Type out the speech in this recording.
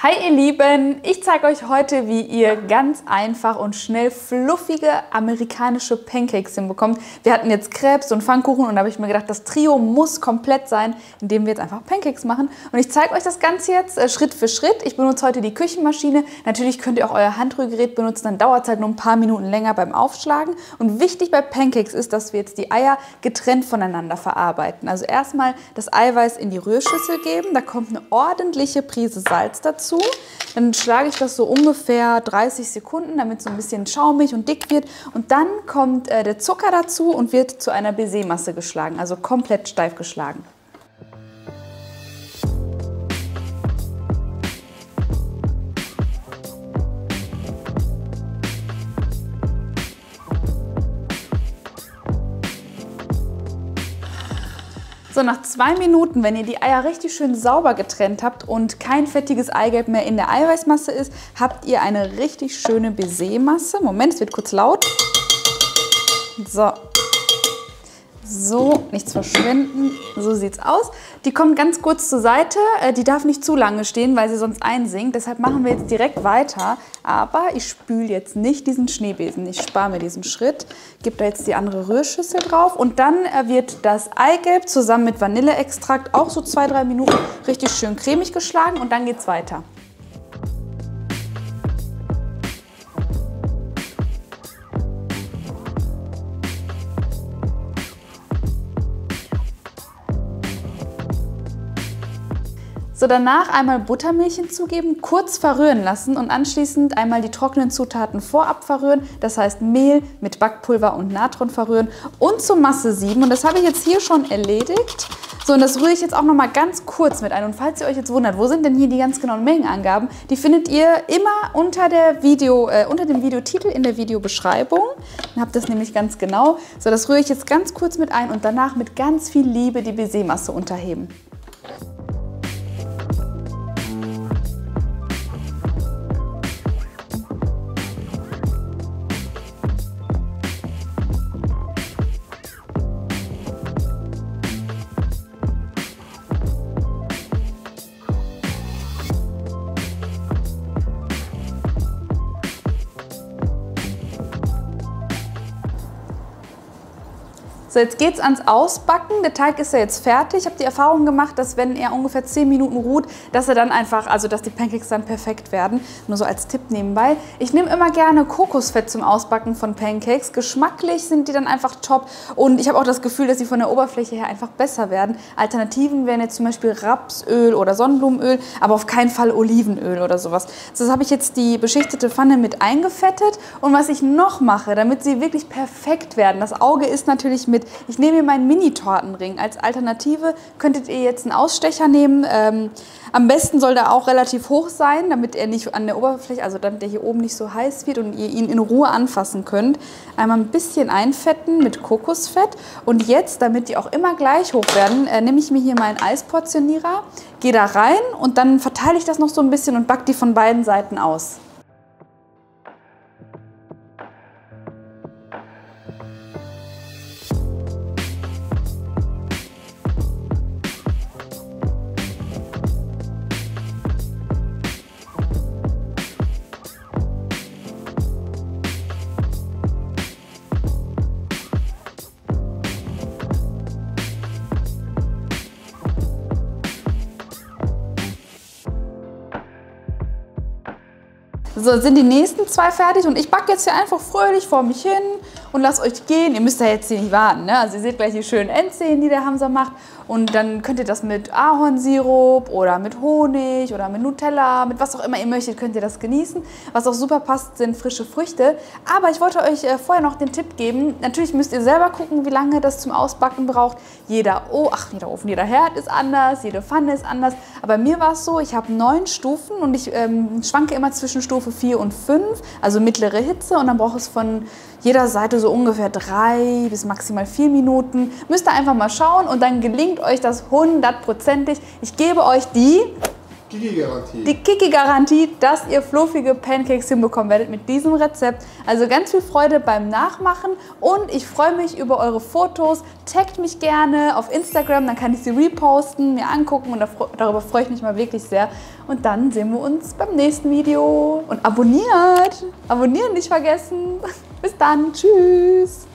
Hi ihr Lieben, ich zeige euch heute, wie ihr ganz einfach und schnell fluffige amerikanische Pancakes hinbekommt. Wir hatten jetzt Crepes und Pfannkuchen und da habe ich mir gedacht, das Trio muss komplett sein, indem wir jetzt einfach Pancakes machen. Und ich zeige euch das Ganze jetzt Schritt für Schritt. Ich benutze heute die Küchenmaschine. Natürlich könnt ihr auch euer Handrührgerät benutzen, dann dauert es halt nur ein paar Minuten länger beim Aufschlagen. Und wichtig bei Pancakes ist, dass wir jetzt die Eier getrennt voneinander verarbeiten. Also erstmal das Eiweiß in die Rührschüssel geben, da kommt eine ordentliche Prise Salz dazu. Dann schlage ich das so ungefähr 30 Sekunden, damit es so ein bisschen schaumig und dick wird. Und dann kommt der Zucker dazu und wird zu einer Baiser-Masse geschlagen, also komplett steif geschlagen. So, nach 2 Minuten, wenn ihr die Eier richtig schön sauber getrennt habt und kein fettiges Eigelb mehr in der Eiweißmasse ist, habt ihr eine richtig schöne Baiser-Masse. Moment, es wird kurz laut. So, nichts verschwenden. So sieht's aus. Die kommt ganz kurz zur Seite. Die darf nicht zu lange stehen, weil sie sonst einsinkt. Deshalb machen wir jetzt direkt weiter. Aber ich spüle jetzt nicht diesen Schneebesen. Ich spare mir diesen Schritt. Gebe da jetzt die andere Rührschüssel drauf. Und dann wird das Eigelb zusammen mit Vanilleextrakt auch so 2-3 Minuten richtig schön cremig geschlagen. Und dann geht's weiter. So, danach einmal Buttermilch hinzugeben, kurz verrühren lassen und anschließend einmal die trockenen Zutaten vorab verrühren. Das heißt Mehl mit Backpulver und Natron verrühren und zur Masse sieben. Und das habe ich jetzt hier schon erledigt. So, und das rühre ich jetzt auch noch mal ganz kurz mit ein. Und falls ihr euch jetzt wundert, wo sind denn hier die ganz genauen Mengenangaben, die findet ihr immer unter dem Videotitel in der Videobeschreibung. Dann habt ihr das nämlich ganz genau. So, das rühre ich jetzt ganz kurz mit ein und danach mit ganz viel Liebe die Baiser-Masse unterheben. So, jetzt geht es ans Ausbacken. Der Teig ist ja jetzt fertig. Ich habe die Erfahrung gemacht, dass wenn er ungefähr 10 Minuten ruht, dass er dann einfach, also dass die Pancakes dann perfekt werden. Nur so als Tipp nebenbei. Ich nehme immer gerne Kokosfett zum Ausbacken von Pancakes. Geschmacklich sind die dann einfach top und ich habe auch das Gefühl, dass sie von der Oberfläche her einfach besser werden. Alternativen wären jetzt zum Beispiel Rapsöl oder Sonnenblumenöl, aber auf keinen Fall Olivenöl oder sowas. So, das habe ich jetzt die beschichtete Pfanne mit eingefettet und was ich noch mache, damit sie wirklich perfekt werden, das Auge ist natürlich mit. Ich nehme hier meinen Mini-Tortenring. Als Alternative könntet ihr jetzt einen Ausstecher nehmen. Am besten soll der auch relativ hoch sein, damit er nicht an der Oberfläche, also damit er hier oben nicht so heiß wird und ihr ihn in Ruhe anfassen könnt. Einmal ein bisschen einfetten mit Kokosfett. Und jetzt, damit die auch immer gleich hoch werden, nehme ich mir hier meinen Eisportionierer, gehe da rein und dann verteile ich das noch so ein bisschen und backe die von beiden Seiten aus. So, sind die nächsten 2 fertig und ich backe jetzt hier einfach fröhlich vor mich hin und lasst euch gehen. Ihr müsst ja jetzt hier nicht warten, ne? Also ihr seht gleich die schönen Endszenen, die der Hamza macht. Und dann könnt ihr das mit Ahornsirup oder mit Honig oder mit Nutella, mit was auch immer ihr möchtet, könnt ihr das genießen. Was auch super passt, sind frische Früchte. Aber ich wollte euch vorher noch den Tipp geben. Natürlich müsst ihr selber gucken, wie lange das zum Ausbacken braucht. Jeder Ofen, jeder Herd ist anders, jede Pfanne ist anders. Aber bei mir war es so, ich habe 9 Stufen und ich schwanke immer zwischen Stufe 4 und 5, also mittlere Hitze. Und dann braucht es von jeder Seite so ungefähr 3 bis maximal 4 Minuten. Müsst ihr einfach mal schauen und dann gelingt euch das hundertprozentig. Ich gebe euch die Kiki-Garantie. Die Kiki-Garantie, dass ihr fluffige Pancakes hinbekommen werdet mit diesem Rezept. Also ganz viel Freude beim Nachmachen und ich freue mich über eure Fotos. Taggt mich gerne auf Instagram, dann kann ich sie reposten, mir angucken und darüber freue ich mich mal wirklich sehr. Und dann sehen wir uns beim nächsten Video. Und abonniert! Abonnieren nicht vergessen. Bis dann. Tschüss!